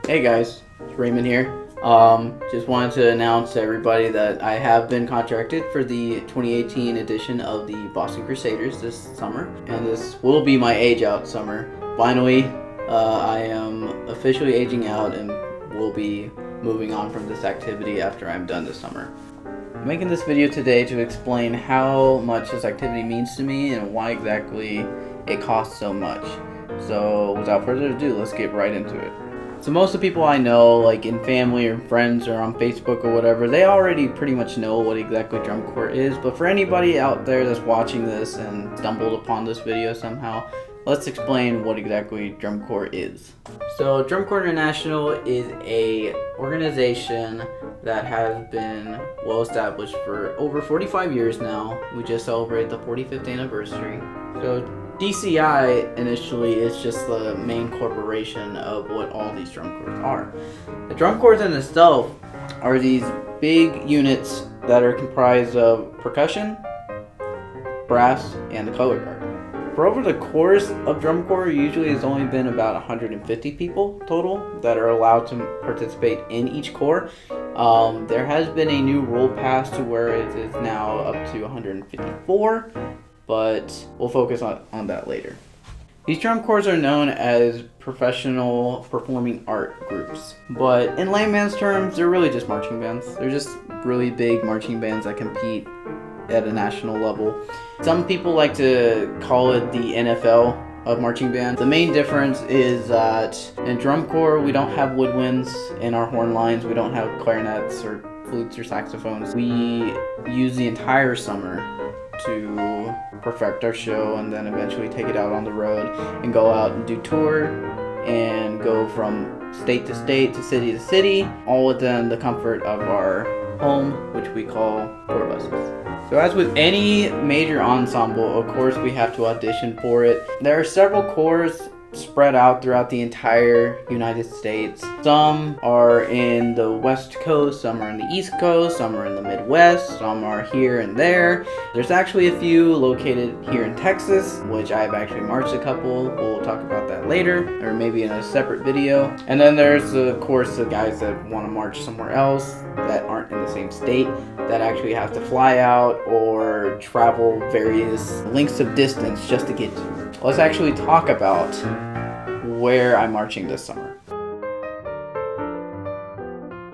Hey guys, it's Raymond here. Just wanted to announce to everybody that I have been contracted for the 2018 edition of the Boston Crusaders this summer, and this will be my age out summer. Finally, I am officially aging out and will be moving on from this activity after I'm done this summer. I'm making this video today to explain how much this activity means to me and why exactly it costs so much. So without further ado, let's get right into it. So most of the people I know, like in family or friends or on Facebook or whatever, they already pretty much know what exactly drum corps is. But for anybody out there that's watching this and stumbled upon this video somehow, let's explain what exactly drum corps is. So Drum Corps International is a organization that has been well established for over 45 years now. We just celebrated the 45th anniversary. So DCI initially is just the main corporation of what all these drum corps are. The drum corps in itself are these big units that are comprised of percussion, brass, and the color guard. For over the course of drum corps, usually it's only been about 150 people total that are allowed to participate in each corps. There has been a new rule passed to where it is now up to 154. But we'll focus on that later. These drum corps are known as professional performing art groups, but in layman's terms, they're really just marching bands. They're just really big marching bands that compete at a national level. Some people like to call it the NFL of marching bands. The main difference is that in drum corps, we don't have woodwinds in our horn lines. We don't have clarinets or flutes or saxophones. We use the entire summer to perfect our show and then eventually take it out on the road and go out and do tour and go from state to state to city, all within the comfort of our home, which we call tour buses. So as with any major ensemble, of course we have to audition for it. There are several corps spread out throughout the entire United States. Some are in the West Coast, some are in the East Coast, some are in the Midwest, some are here and there. There's actually a few located here in Texas, which I've actually marched a couple. We'll talk about that later, or maybe in a separate video. And then there's, of course, the guys that want to march somewhere else that aren't in the same state, that actually have to fly out or travel various lengths of distance just to get to. Let's actually talk about where I'm marching this summer.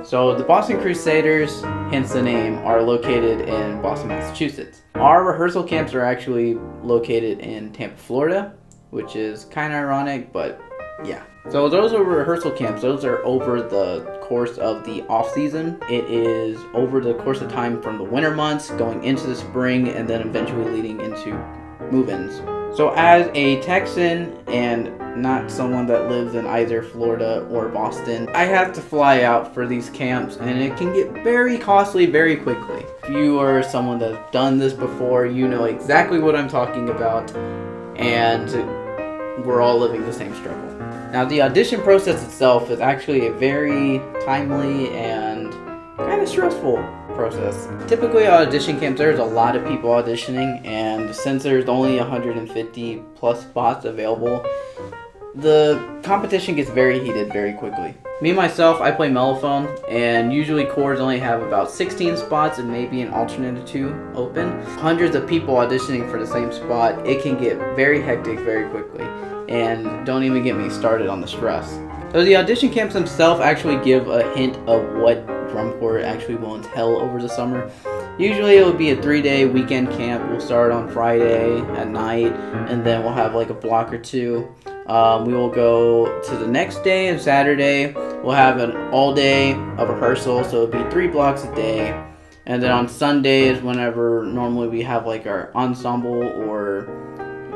So the Boston Crusaders, hence the name, are located in Boston, Massachusetts. Our rehearsal camps are actually located in Tampa, Florida, which is kind of ironic, but yeah. So those are rehearsal camps. Those are over the course of the off season. It is over the course of time from the winter months going into the spring and then eventually leading into move-ins. So as a Texan and not someone that lives in either Florida or Boston, I have to fly out for these camps, and it can get very costly very quickly. If you are someone that's done this before, you know exactly what I'm talking about, and we're all living the same struggle. Now the audition process itself is actually a very timely and kind of stressful process. Typically at audition camps, there's a lot of people auditioning, and since there's only 150 plus spots available, the competition gets very heated very quickly. Me myself, I play mellophone, and usually corps only have about 16 spots and maybe an alternate or two open. Hundreds of people auditioning for the same spot, it can get very hectic very quickly, and don't even get me started on the stress. So the audition camps themselves actually give a hint of what drum corps actually will entail over the summer. Usually it will be a 3-day weekend camp. We'll start on Friday at night, and then we'll have like a block or two. We will go to the next day and Saturday. We'll have an all day of rehearsal, so it'll be 3 blocks a day. And then on Sundays, whenever normally we have like our ensemble or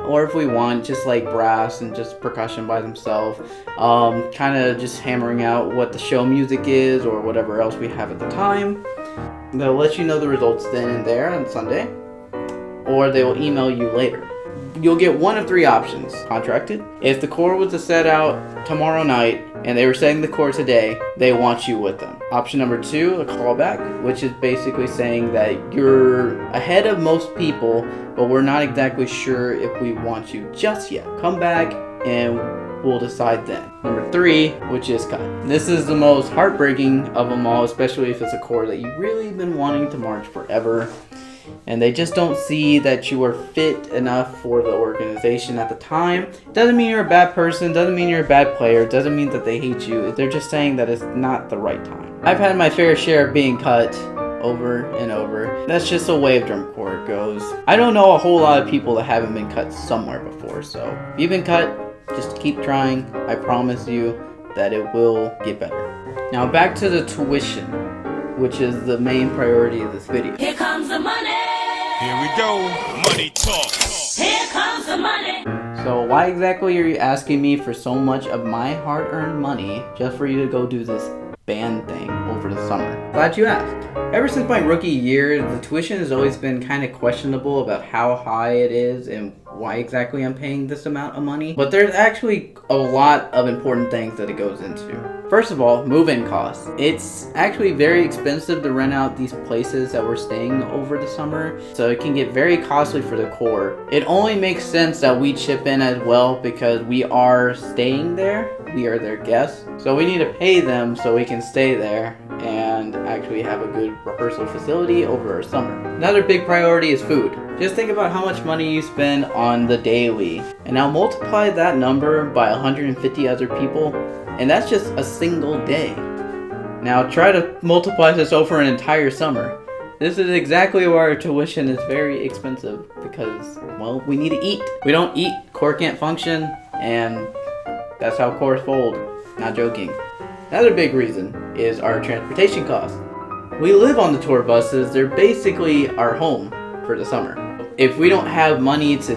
if we want, just like brass and just percussion by themselves, kind of just hammering out what the show music is or whatever else we have at the time. They'll let you know the results then and there on Sunday, or they will email you later. You'll get one of 3 options. Contracted. If the corps was to set out tomorrow night and they were setting the corps today, they want you with them. Option number 2, a callback, which is basically saying that you're ahead of most people, but we're not exactly sure if we want you just yet. Come back and we'll decide then. Number 3, which is cut. This is the most heartbreaking of them all, especially if it's a corps that you've really been wanting to march forever, and they just don't see that you are fit enough for the organization at the time. Doesn't mean you're a bad person, doesn't mean you're a bad player, doesn't mean that they hate you. They're just saying that it's not the right time. I've had my fair share of being cut over and over. That's just the way of drum corps goes. I don't know a whole lot of people that haven't been cut somewhere before, so if you've been cut, just keep trying. I promise you that it will get better. Now back to the tuition, which is the main priority of this video. Here comes the money. Here we go. Money talk. Here comes the money. So why exactly are you asking me for so much of my hard-earned money just for you to go do this band thing over the summer? Glad you asked. Ever since my rookie year, the tuition has always been kind of questionable about how high it is and why exactly I'm paying this amount of money. But there's actually a lot of important things that it goes into. First of all, move-in costs. It's actually very expensive to rent out these places that we're staying over the summer, so it can get very costly for the corps. It only makes sense that we chip in as well because we are staying there. We are their guests, so we need to pay them so we can stay there and actually have a good rehearsal facility over our summer. Another big priority is food. Just think about how much money you spend on the daily, and now multiply that number by 150 other people, and that's just a single day. Now try to multiply this over an entire summer. This is exactly why our tuition is very expensive because, well, we need to eat. We don't eat, corps can't function, and that's how corps fold. Not joking. Another big reason is our transportation costs. We live on the tour buses. They're basically our home for the summer. If we don't have money to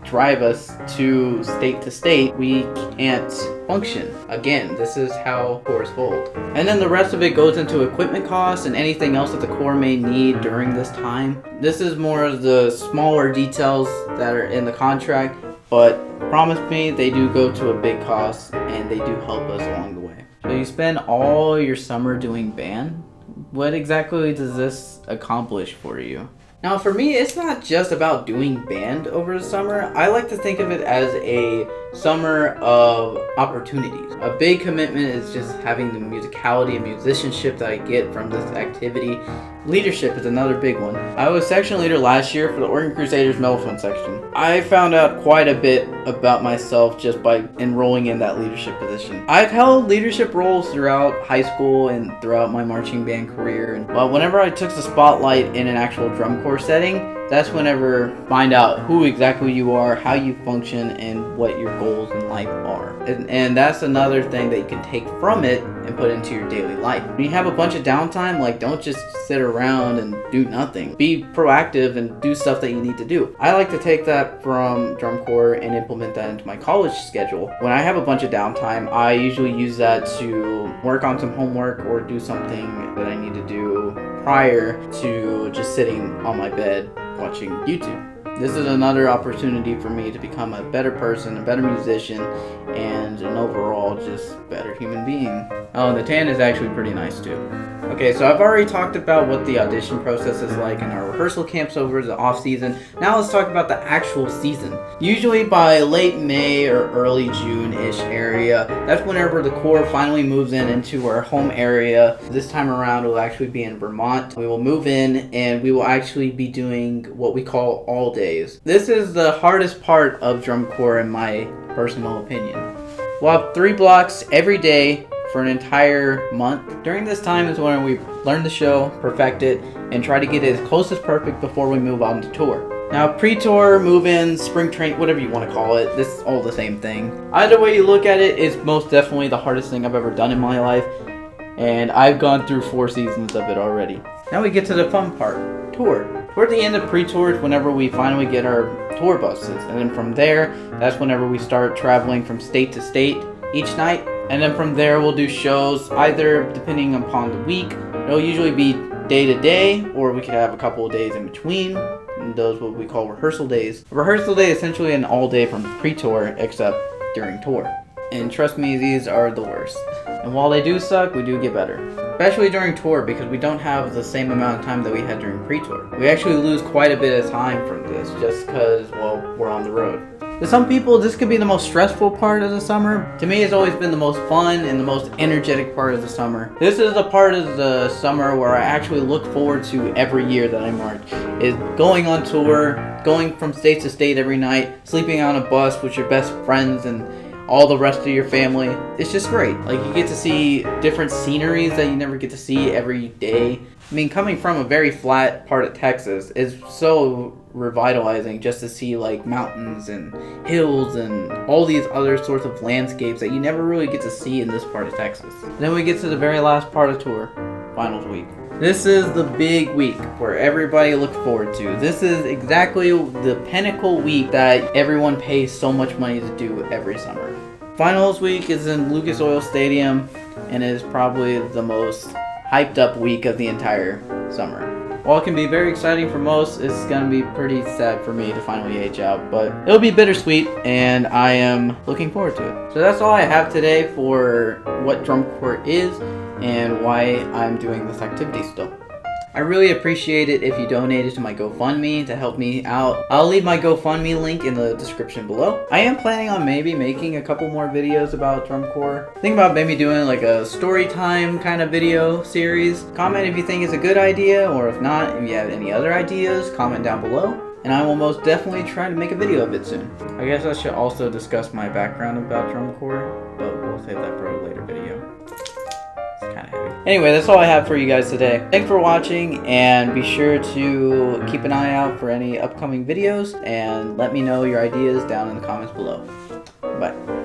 drive us to state, we can't function. Again, this is how corps fold. And then the rest of it goes into equipment costs and anything else that the corps may need during this time. This is more of the smaller details that are in the contract, but promise me they do go to a big cost and they do help us along the way. So you spend all your summer doing band? What exactly does this accomplish for you? Now for me, it's not just about doing band over the summer. I like to think of it as a summer of opportunities. A big commitment is just having the musicality and musicianship that I get from this activity. Leadership is another big one. I was section leader last year for the Oregon Crusaders mellophone section. I found out quite a bit about myself just by enrolling in that leadership position. I've held leadership roles throughout high school and throughout my marching band career. But whenever I took the spotlight in an actual drum corps setting, that's whenever find out who exactly you are, how you function, and what your goals in life are. And that's another thing that you can take from it and put into your daily life. When you have a bunch of downtime, like, don't just sit around and do nothing. Be proactive and do stuff that you need to do. I like to take that from drum corps and implement that into my college schedule. When I have a bunch of downtime, I usually use that to work on some homework or do something that I need to do prior to just sitting on my bed watching YouTube. This is another opportunity for me to become a better person, a better musician, and an overall just better human being. Oh, and the tan is actually pretty nice too. Okay, so I've already talked about what the audition process is like in our rehearsal camps over the off season. Now let's talk about the actual season. Usually by late May or early June-ish area, that's whenever the corps finally moves into our home area. This time around it will actually be in Vermont. We will move in and we will actually be doing what we call all days. This is the hardest part of drum corps in my personal opinion. We'll have 3 blocks every day for an entire month. During this time is when we learn the show, perfect it, and try to get it as close as perfect before we move on to tour. Now, pre-tour, move-in, spring train, whatever you want to call it, this is all the same thing. Either way you look at it, it's most definitely the hardest thing I've ever done in my life, and I've gone through 4 seasons of it already. Now we get to the fun part, tour. Toward the end of pre-tour is whenever we finally get our tour buses, and then from there, that's whenever we start traveling from state to state each night. And then from there we'll do shows either depending upon the week. It'll usually be day to day, or we could have a couple of days in between. And those what we call rehearsal days. A rehearsal day is essentially an all day from pre-tour except during tour. And trust me, these are the worst. And while they do suck, we do get better. Especially during tour because we don't have the same amount of time that we had during pre-tour. We actually lose quite a bit of time from this just because, well, we're on the road. To some people, this could be the most stressful part of the summer. To me, it's always been the most fun and the most energetic part of the summer. This is the part of the summer where I actually look forward to every year that I march. Is going on tour, going from state to state every night, sleeping on a bus with your best friends and all the rest of your family. It's just great. Like, you get to see different sceneries that you never get to see every day. I mean, coming from a very flat part of Texas is so revitalizing just to see like mountains and hills and all these other sorts of landscapes that you never really get to see in this part of Texas. Then we get to the very last part of tour, finals week. This is the big week where everybody looks forward to. This is exactly the pinnacle week that everyone pays so much money to do every summer. Finals week is in Lucas Oil Stadium and is probably the most hyped up week of the entire summer. While it can be very exciting for most, it's gonna be pretty sad for me to finally age out, but it'll be bittersweet and I am looking forward to it. So that's all I have today for what drum corps is and why I'm doing this activity still. I really appreciate it if you donated to my GoFundMe to help me out. I'll leave my GoFundMe link in the description below. I am planning on maybe making a couple more videos about drum corps. Think about maybe doing like a story time kind of video series. Comment if you think it's a good idea, or if not, if you have any other ideas, comment down below. And I will most definitely try to make a video of it soon. I guess I should also discuss my background about drum corps, but we'll save that for a later video. Kind of heavy. Anyway, that's all I have for you guys today. Thanks for watching, and be sure to keep an eye out for any upcoming videos, and let me know your ideas down in the comments below. Bye.